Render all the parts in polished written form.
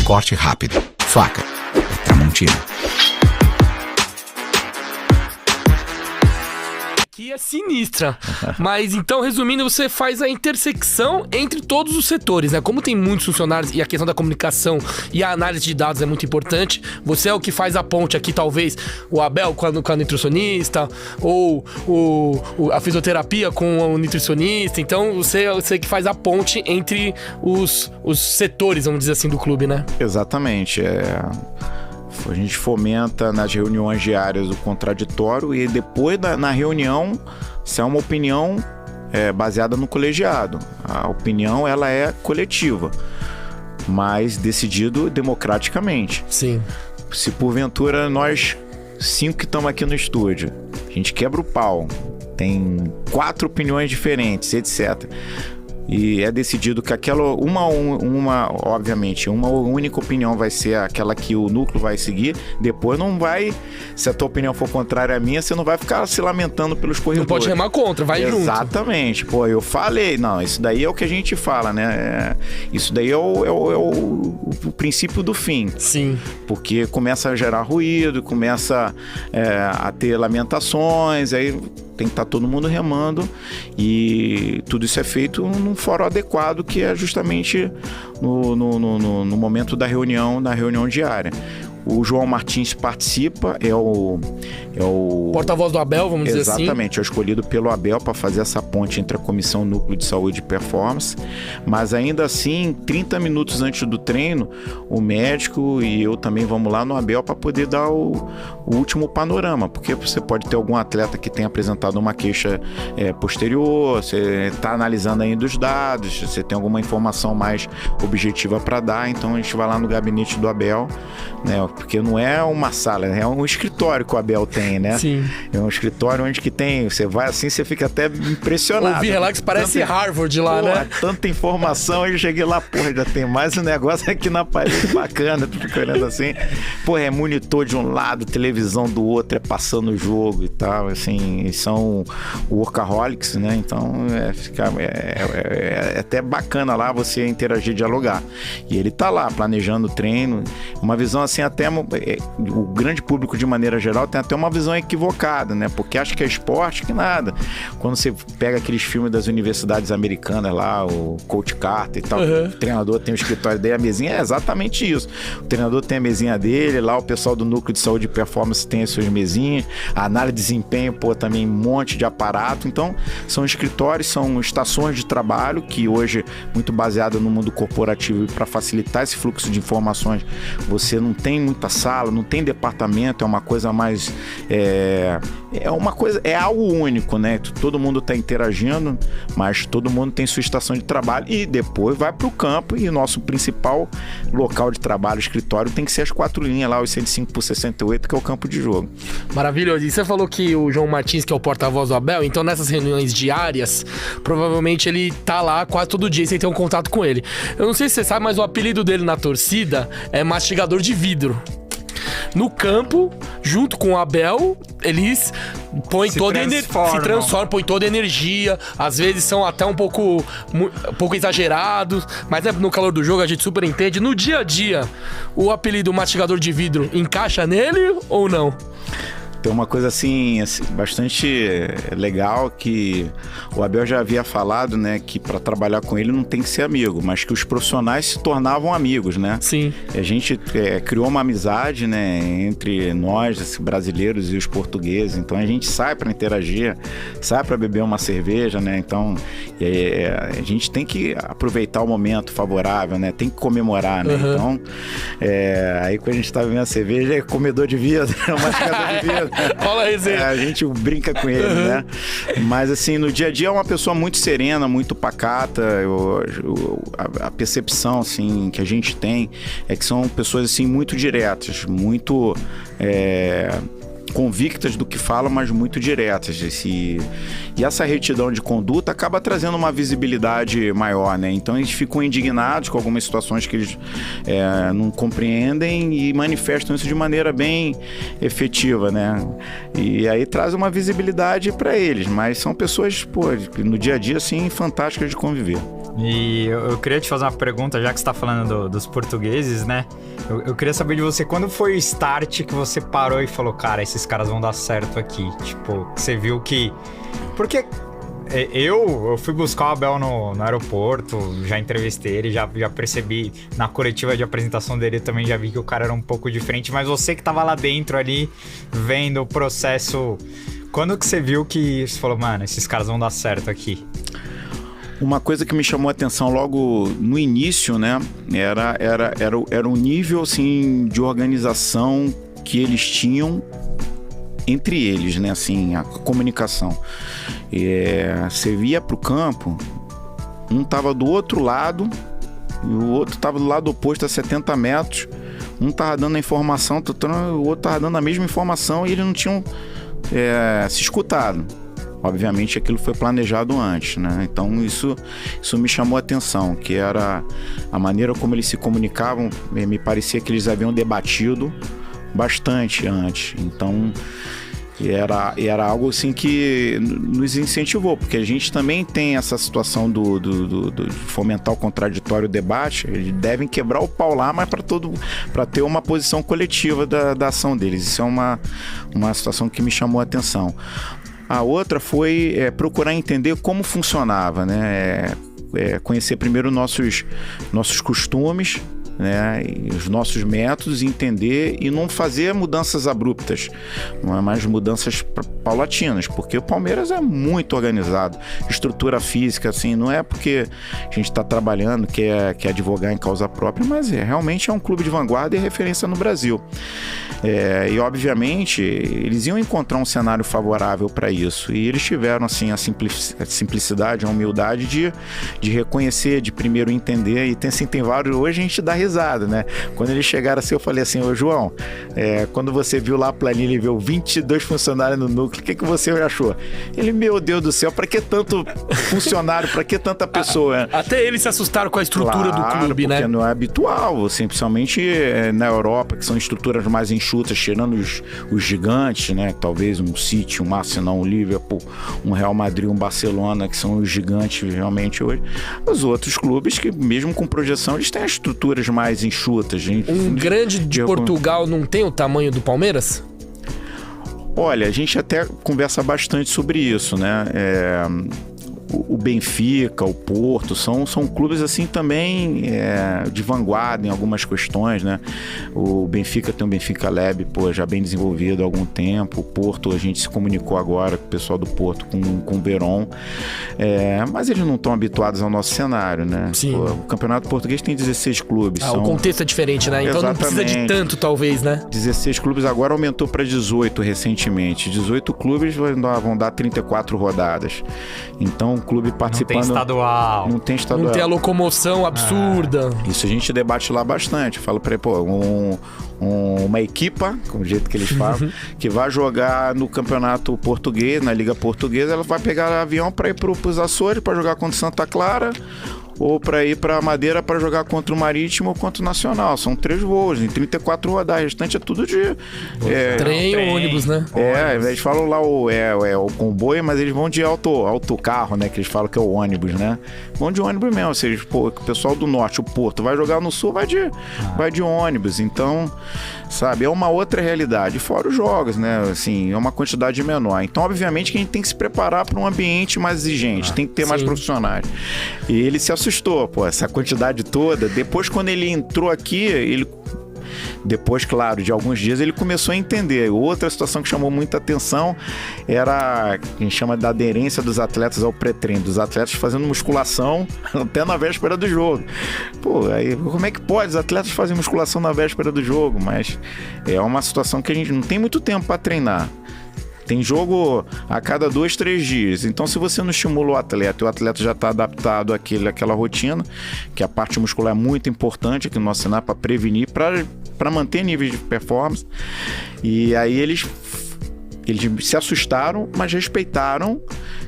corte rápido. Faca. Tramontina. Que é sinistra. Mas então, resumindo, você faz a intersecção entre todos os setores, né? Como tem muitos funcionários e a questão da comunicação e a análise de dados é muito importante, você é o que faz a ponte aqui, talvez o Abel com a nutricionista, ou a fisioterapia com o nutricionista. Então, você é você que faz a ponte entre os setores, vamos dizer assim, do clube, né? Exatamente. A gente fomenta nas reuniões diárias o contraditório e depois na reunião, se é uma opinião baseada no colegiado. A opinião ela é coletiva, mas decidido democraticamente. Sim. Se porventura nós 5 que estamos aqui no estúdio, a gente quebra o pau, tem 4 opiniões diferentes, etc. E é decidido que aquela obviamente, uma única opinião vai ser aquela que o núcleo vai seguir. Depois não vai, se a tua opinião for contrária à minha, você não vai ficar se lamentando pelos corredores. Não pode remar contra, vai junto. Exatamente. Pô, eu falei, não, isso daí é o que a gente fala, né? Isso daí é o princípio do fim. Sim. Porque começa a gerar ruído, começa a ter lamentações, aí tem que estar todo mundo remando, e tudo isso é feito num fórum adequado, que é justamente no momento da reunião, na reunião diária. O João Martins participa, é o porta-voz do Abel, vamos dizer assim. Exatamente, é escolhido pelo Abel para fazer essa ponte entre a Comissão Núcleo de Saúde e Performance, mas ainda assim, 30 minutos antes do treino, o médico e eu também vamos lá no Abel para poder dar o último panorama, porque você pode ter algum atleta que tenha apresentado uma queixa posterior, você está analisando ainda os dados, você tem alguma informação mais objetiva para dar, então a gente vai lá no gabinete do Abel, né? Porque não é uma sala, é um escritório que o Abel tem, né? Sim. É um escritório onde que tem, você vai assim, você fica até impressionado. Ouvir relax parece Harvard lá, né? Tanta informação, eu cheguei lá, já tem mais um negócio aqui na parede bacana, tu fica olhando assim, é monitor de um lado, televisão do outro, passando o jogo e tal, assim, são workaholics, né? Então, é até bacana lá você interagir, dialogar. E ele tá lá, planejando o treino, uma visão assim, até o grande público de maneira geral tem até uma visão equivocada, né? Porque acha que é esporte, que nada. Quando você pega aqueles filmes das universidades americanas lá, o Coach Carter e tal, o treinador tem o escritório dele, a mesinha é exatamente isso. O treinador tem a mesinha dele, lá o pessoal do Núcleo de Saúde e Performance tem as suas mesinhas, a análise de desempenho, também um monte de aparato. Então, são escritórios, são estações de trabalho que hoje, muito baseado no mundo corporativo, e para facilitar esse fluxo de informações, você não tem muita sala, não tem departamento, é uma coisa mais... é algo único, né? Todo mundo está interagindo, mas todo mundo tem sua estação de trabalho e depois vai para o campo, e o nosso principal local de trabalho, escritório, tem que ser as 4 linhas lá, os 105/68, que é o campo de jogo. Maravilhoso. E você falou que o João Martins, que é o porta-voz do Abel, então nessas reuniões diárias, provavelmente ele tá lá quase todo dia, sem ter um contato com ele. Eu não sei se você sabe, mas o apelido dele na torcida é mastigador de vidro. No campo, junto com o Abel, eles põem se transformam, põem toda a energia. Às vezes são até um pouco exagerados, mas no calor do jogo a gente super entende. No dia a dia, o apelido mastigador de vidro encaixa nele ou não? Tem uma coisa assim, bastante legal, que o Abel já havia falado, né, que para trabalhar com ele não tem que ser amigo, mas que os profissionais se tornavam amigos, né? Sim. A gente criou uma amizade, né, entre nós, brasileiros, e os portugueses. Então a gente sai para interagir, sai para beber uma cerveja, né? Então a gente tem que aproveitar o momento favorável, né? Tem que comemorar, né? Então, aí quando a gente tá bebendo a cerveja, é comedor de vidro, mastigador de vidro. Rola a resenha. A gente brinca com ele, né? Mas assim, no dia a dia é uma pessoa muito serena, muito pacata. A percepção assim, que a gente tem é que são pessoas assim, muito diretas, muito... convictas do que falam, mas muito diretas. E essa retidão de conduta acaba trazendo uma visibilidade maior, né? Então eles ficam indignados com algumas situações que eles não compreendem e manifestam isso de maneira bem efetiva, né? E aí traz uma visibilidade para eles, mas são pessoas, no dia a dia, assim, fantásticas de conviver. E eu queria te fazer uma pergunta, já que você tá falando dos portugueses, né? Eu queria saber de você, quando foi o start que você parou e falou, cara, esses caras vão dar certo aqui? Tipo, você viu que... Porque eu fui buscar o Abel no aeroporto, já entrevistei ele, já percebi, na coletiva de apresentação dele também já vi que o cara era um pouco diferente, mas você que tava lá dentro ali, vendo o processo, quando que você viu que você falou, mano, esses caras vão dar certo aqui? Uma coisa que me chamou a atenção logo no início, né, era um nível, assim, de organização que eles tinham entre eles, né, assim, a comunicação. Você via pro campo, um tava do outro lado e o outro tava do lado oposto a 70 metros. Um tava dando a informação, o outro tava dando a mesma informação e eles não tinham se escutado. Obviamente aquilo foi planejado antes, né? Então isso me chamou a atenção, que era a maneira como eles se comunicavam. Me parecia que eles haviam debatido bastante antes. Então era algo assim que nos incentivou, porque a gente também tem essa situação de fomentar o contraditório, o debate. Eles devem quebrar o pau lá, mas para ter uma posição coletiva da ação deles. Isso é uma situação que me chamou a atenção. A outra foi procurar entender como funcionava, né? Conhecer primeiro nossos costumes, né, e os nossos métodos, entender e não fazer mudanças abruptas, mas mudanças paulatinas, porque o Palmeiras é muito organizado, estrutura física, assim, não é porque a gente está trabalhando, quer advogar em causa própria, mas realmente é um clube de vanguarda e referência no Brasil. E obviamente eles iam encontrar um cenário favorável para isso, e eles tiveram assim a simplicidade, a humildade de reconhecer, de primeiro entender, e tem vários, hoje a gente dá risada, né? Quando eles chegaram assim, eu falei assim, ô João, quando você viu lá a planilha e viu 22 funcionários no núcleo, o que você achou? Ele, meu Deus do céu, pra que tanto funcionário, pra que tanta pessoa? Até eles se assustaram com a estrutura do clube, né? Porque não é habitual, assim, principalmente na Europa, que são estruturas mais enxutas, tirando os gigantes, né? Talvez um City, um Arsenal, um Liverpool, um Real Madrid, um Barcelona, que são os gigantes realmente hoje. Os outros clubes que, mesmo com projeção, eles têm as estruturas mais enxutas. Um grande de Portugal não tem o tamanho do Palmeiras? Olha, a gente até conversa bastante sobre isso, né? O Benfica, o Porto, são clubes assim também de vanguarda em algumas questões, né? O Benfica tem o Benfica Lab, já bem desenvolvido há algum tempo. O Porto, a gente se comunicou agora com o pessoal do Porto, com o Verón, mas eles não estão habituados ao nosso cenário, né? Sim. O Campeonato Português tem 16 clubes. O contexto é diferente, né? Então não precisa de tanto, talvez, né? 16 clubes, agora aumentou para 18 recentemente. 18 clubes vão dar 34 rodadas. Então, clube participando... Não tem estadual. Não tem a locomoção absurda. Isso a gente debate lá bastante. Falo pra ele, uma equipa, com o jeito que eles falam, que vai jogar no Campeonato Português, na Liga Portuguesa, ela vai pegar avião para ir pros Açores, para jogar contra o Santa Clara, ou para ir para Madeira para jogar contra o Marítimo ou contra o Nacional. São 3 voos, em 34 rodadas. O restante é tudo de... trem ou ônibus, né? Eles falam lá o comboio, mas eles vão de autocarro, né? Que eles falam que é o ônibus, né? Vão de ônibus mesmo. Ou seja, o pessoal do norte, o Porto, vai jogar no sul, vai de ônibus. Então, sabe, é uma outra realidade. Fora os jogos, né? Assim, é uma quantidade menor. Então, obviamente, que a gente tem que se preparar para um ambiente mais exigente. Tem que ter mais profissionais. E ele se assustou, essa quantidade toda. Depois, quando ele entrou aqui, depois, claro, de alguns dias, ele começou a entender. Outra situação que chamou muita atenção era a gente chama da aderência dos atletas ao pré-treino, dos atletas fazendo musculação até na véspera do jogo. Aí como é que pode? Os atletas fazem musculação na véspera do jogo, mas é uma situação que a gente não tem muito tempo para treinar. Tem jogo a cada 2, 3 dias. Então, se você não estimula o atleta e o atleta já está adaptado àquela rotina, que a parte muscular é muito importante aqui no nosso cenário para prevenir, para manter níveis de performance. E aí eles se assustaram, mas respeitaram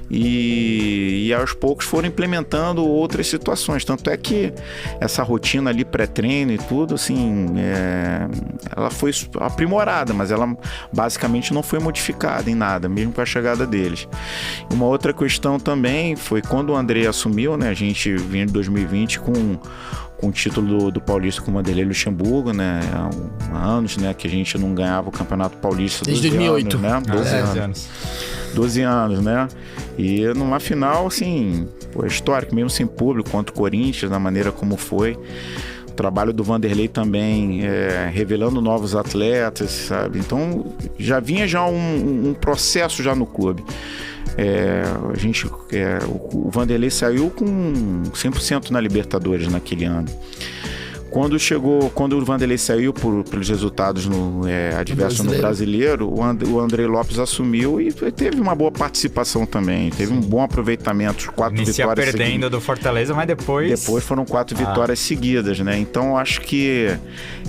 e aos poucos foram implementando outras situações. Tanto é que essa rotina ali pré-treino e tudo, assim, ela foi aprimorada, mas ela basicamente não foi modificada em nada, mesmo com a chegada deles. Uma outra questão também foi quando o André assumiu, né? A gente vinha de 2020 com o título do Paulista com o Vanderlei Luxemburgo, né? Há anos, né? Que a gente não ganhava o Campeonato Paulista. Desde 2008. Anos, né? 12 anos. 12 anos, né? E numa final, assim, histórico, mesmo sem público, contra o Corinthians, da maneira como foi. O trabalho do Vanderlei também, revelando novos atletas, sabe? Então, já vinha um processo já no clube. O Vanderlei saiu com 100% na Libertadores naquele ano. Quando o Vanderlei saiu pelos resultados adversos no Brasileiro, o André Lopes assumiu e teve uma boa participação também. Teve um bom aproveitamento, 4 Inicia vitórias perdendo seguidas. Do Fortaleza, mas depois foram 4 vitórias seguidas, né? Então acho que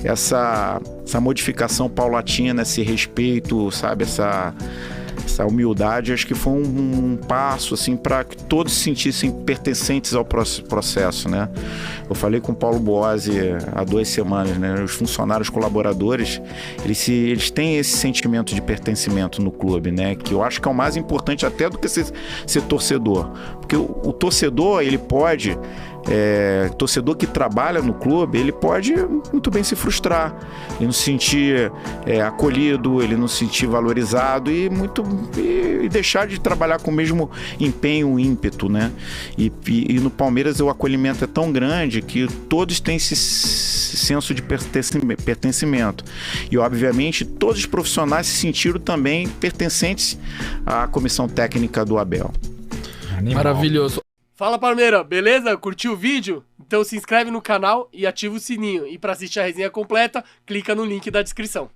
essa modificação paulatina, esse respeito, sabe, essa humildade, acho que foi um passo assim para que todos se sentissem pertencentes ao processo, né? Eu falei com o Paulo Boazzi há 2 semanas, né? Os funcionários colaboradores, eles têm esse sentimento de pertencimento no clube, né? Que eu acho que é o mais importante até do que ser torcedor, porque o torcedor, ele pode torcedor que trabalha no clube, ele pode muito bem se frustrar, ele não se sentir acolhido, ele não se sentir valorizado e deixar de trabalhar com o mesmo empenho, ímpeto, né? E no Palmeiras o acolhimento é tão grande que todos têm esse senso de pertencimento. E, obviamente, todos os profissionais se sentiram também pertencentes à comissão técnica do Abel. Animal. Maravilhoso. Fala, Palmeira, beleza? Curtiu o vídeo? Então se inscreve no canal e ativa o sininho. E para assistir a resenha completa, clica no link da descrição.